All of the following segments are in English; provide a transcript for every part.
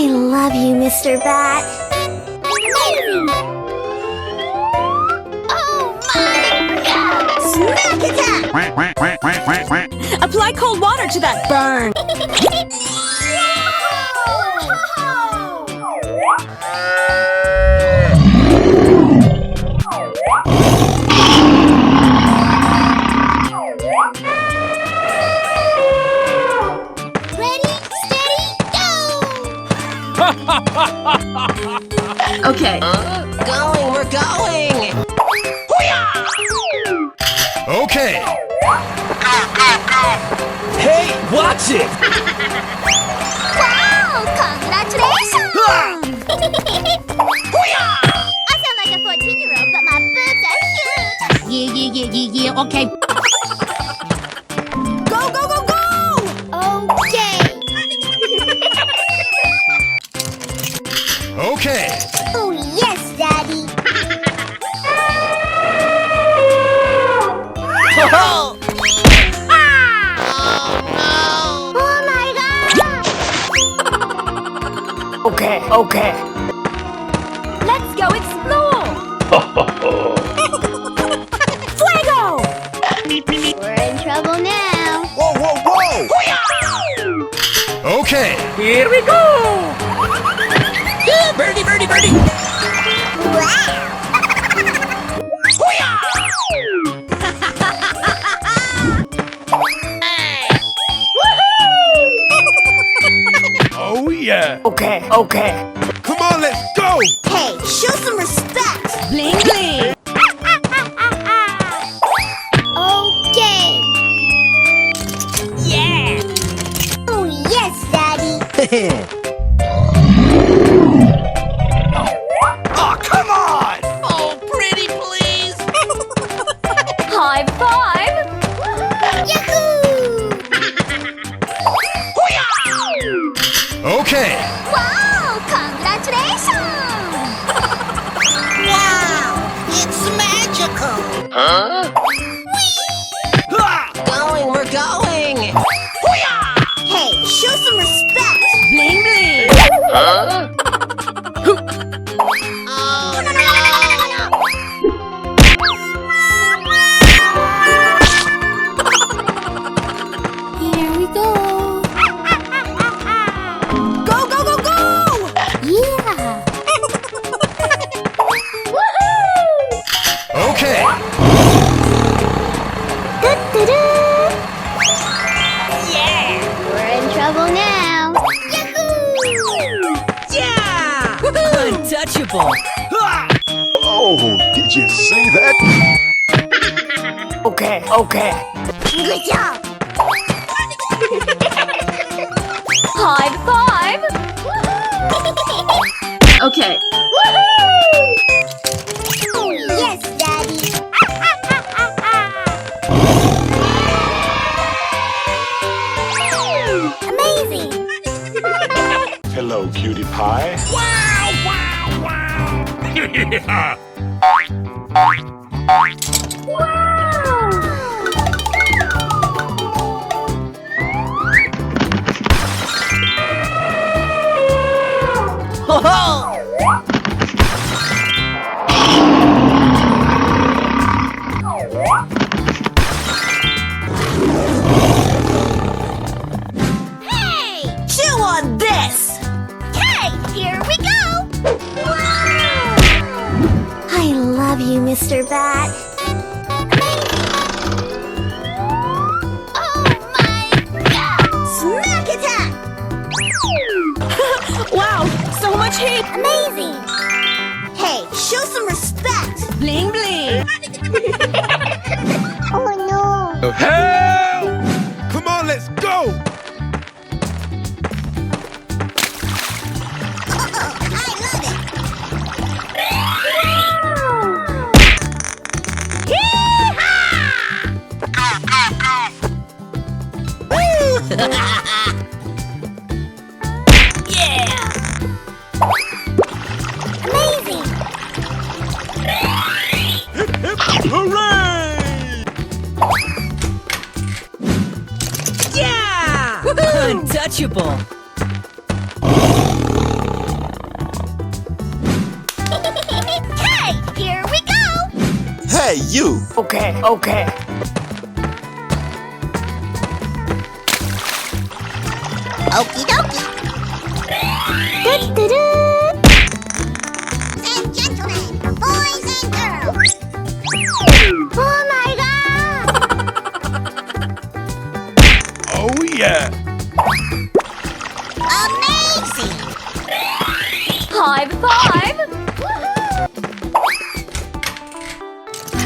I love you, Mr. Bat. Oh my God! Smack attack! Apply cold water to that burn. Ready, steady, go! Okay. Going, we're going! Okay. Go, go, go! Hey, watch it! Wow! Congratulations! I sound like a 14-year-old, but my boobs are huge! Yeah, okay. Go, go, go, go! Okay! Okay. Oh, yes, Daddy! Oh, Oh my God! Okay, okay. Let's go explore. Fuego! We're in trouble now. Whoa, whoa, whoa! Okay. Here we go! birdie, birdie, birdie! Wow! Oh, yeah. Okay, okay. Come on, let's go! Hey, show some respect! Bling, bling. Okay! Yeah! Oh, yes, Daddy! Oh, come on! Oh, pretty, please! High five! Yahoo! Okay. Wow! Congratulations! Wow! It's magical! Ah! Going, we're going! Hey, show some respect! Bling, bling. Oh, Here we go! Go, go, go, go! Yeah! Okay. Da-da-da! Yeah! We're in trouble now! Yahoo! Yeah! Untouchable. Oh, did you see that? Okay, okay. Good job! High five! Okay. Oh, yes, Daddy! Amazing! Hello, cutie pie. Hey! Chew on this! Hey, here we go! Wow! I love you, Mr. Bat. Oh my God! Smack attack! Wow, so much heat! Amazing! Hey, show some respect! Bling, bling. Oh no! Help! Come on, let's go! I love it! Yeah! Amazing! Hooray! Yeah! Untouchable. Hey, you! Okay, okay. Okie dokie. And gentlemen, boys and girls. Oh my god! Oh, yeah. Amazing! High five!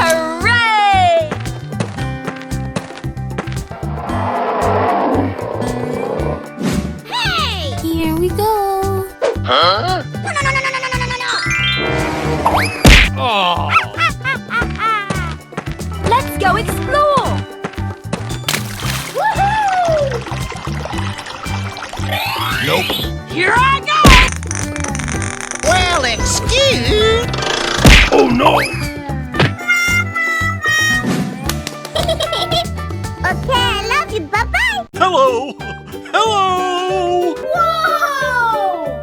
Hooray! Hey! Here we go. Huh? No, no, no, no, no, no, no, no, no! Oh. Let's go explore. Nope. Here I go! Well, excuse. Oh, no. Okay, I love you. Bye-bye. Hello. Hello. Whoa!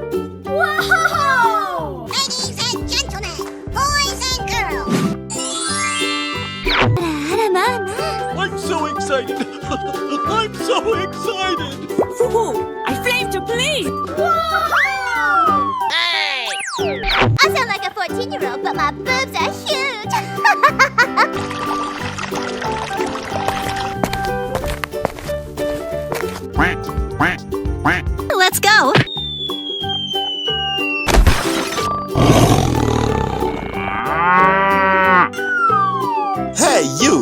Whoa! Ladies and gentlemen, boys and girls. I'm so excited. I'm so excited. Woohoo! I flame to please! Hey! I sound like a 14-year-old, but my boobs are huge. Let's go. Hey, you!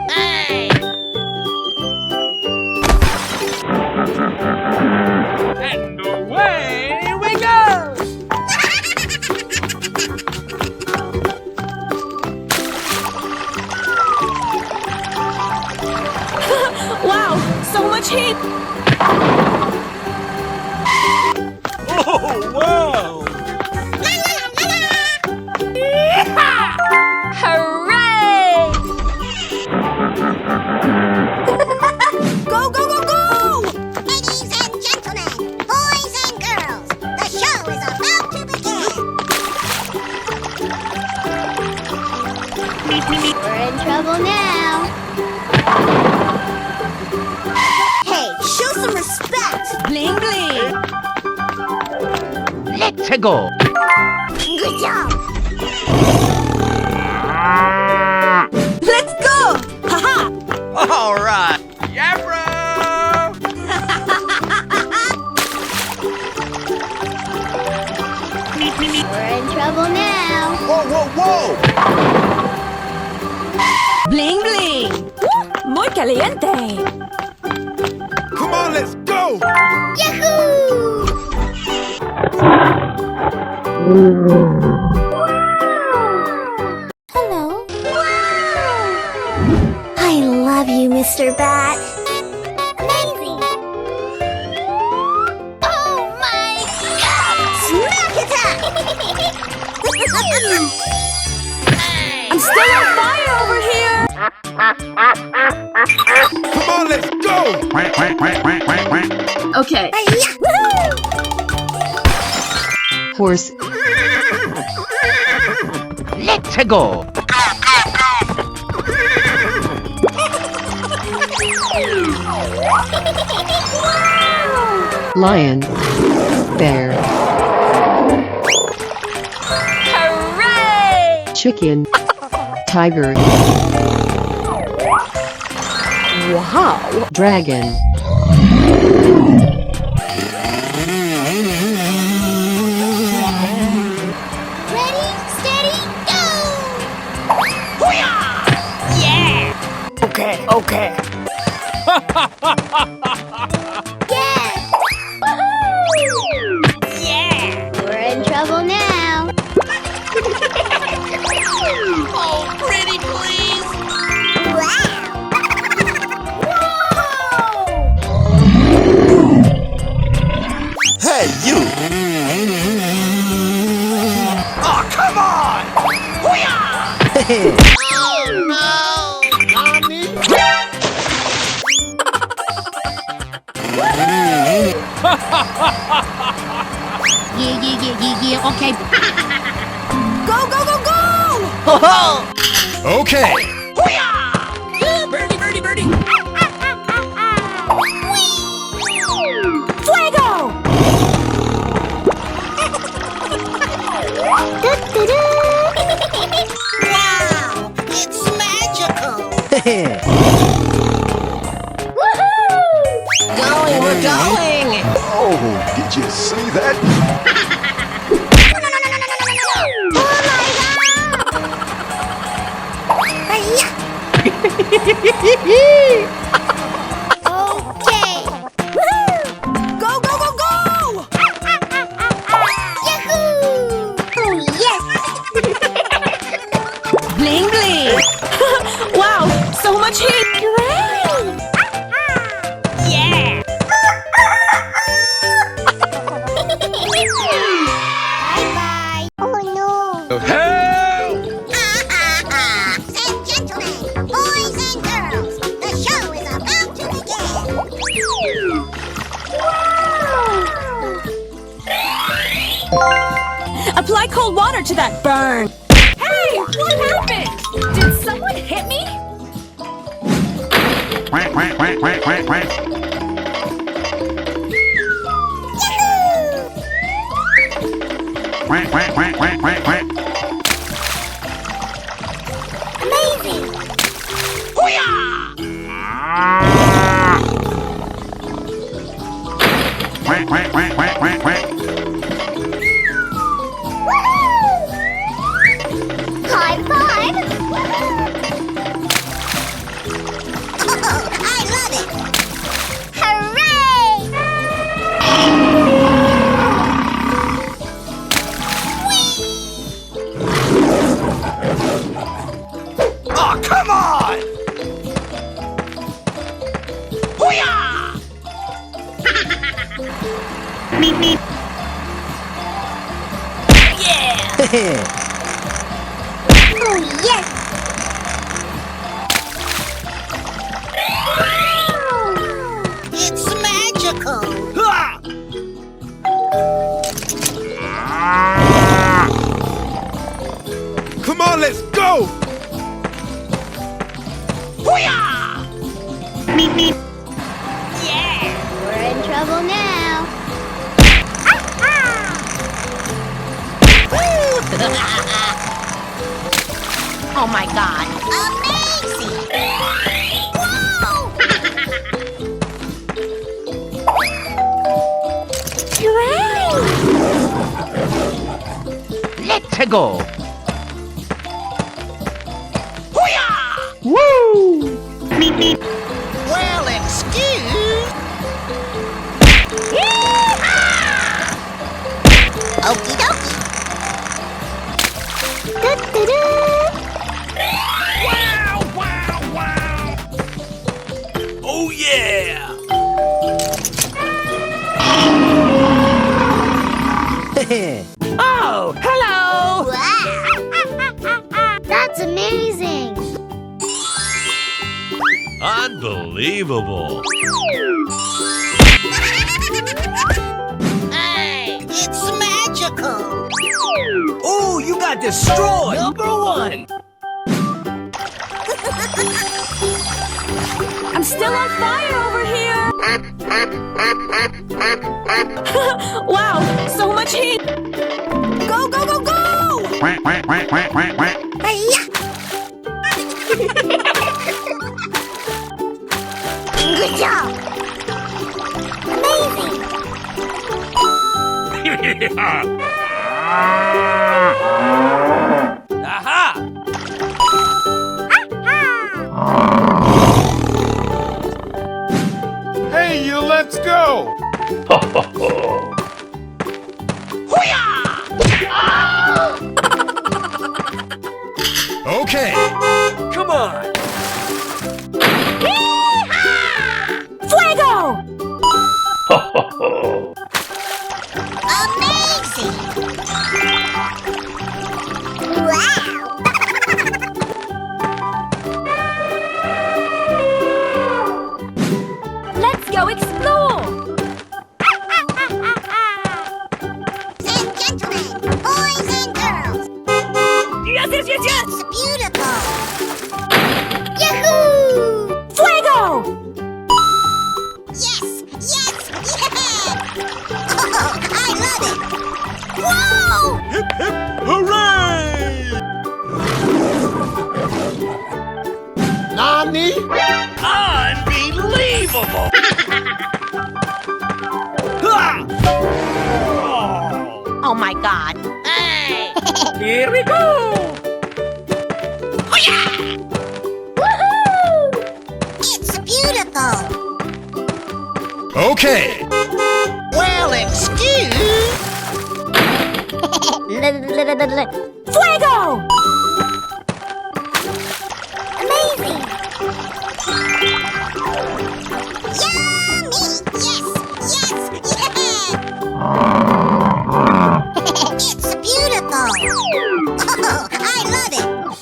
Hey! And away we go! Wow, so much heat! Oh, wow. Hooray! Go, go, go, go! Ladies and gentlemen, boys and girls, the show is about to begin. We're in trouble now. Hey, show some respect. Bling, bling! Let's go. Good job. Let's go! Haha! All right. Yeah, bro! We're in trouble now. Whoa, whoa, whoa! Bling, bling! Muy caliente! Come on, let's go. Yahoo! Hello. I love you, Mr. Bat. Amazing! Oh my god! Smack attack! I'm still on fire over here! Come on, let's go. Okay. Horse, Let's go. lion, bear, Hooray! chicken, tiger, wow, dragon, Ready, steady, go! Okay, okay. Yeah! Yeah! We're in trouble now. Oh, pretty please. Wow! Hey, you! Oh, come on. Oh, no. Mommy? Yeah, okay. Go, go, go, go! Okay. Birdie, birdie, birdie. Fuego! Wow! It's magical! Going, we're going. Oh, did you see that? Okay! Go, go, go, go! Yahoo! Oh, yes! Bling, bling. Wow, so much heat. Yeah! Bye-bye! Oh, no! Help! Ladies and gentlemen, boys and girls, the show is about to begin! Apply cold water to that burn. Hey, what happened? Did someone hit me? Amazing! High five! Oh, I love it! Hooray! Oh, come on! Oh, yes! It's magical! Come on, let's go! We're in trouble now. Oh my god. Amazing! Let's go. Well, excuse. Okie dokie. Oh, yeah! Oh, hello. Wow! That's amazing. Unbelievable. Hey, it's magical. Oh, you got destroyed! #1! I'm still on fire over here. Wow, so much heat. Go, go, go, go! Good job. Amazing. Aha! Hey, you, let's go! Okay, come on! Fuego! Amazing. Wow. Let's go explore! Nani? Unbelievable! Oh my god. Hey! Here we go! It's beautiful. Okay. Well, excuse... Fuego!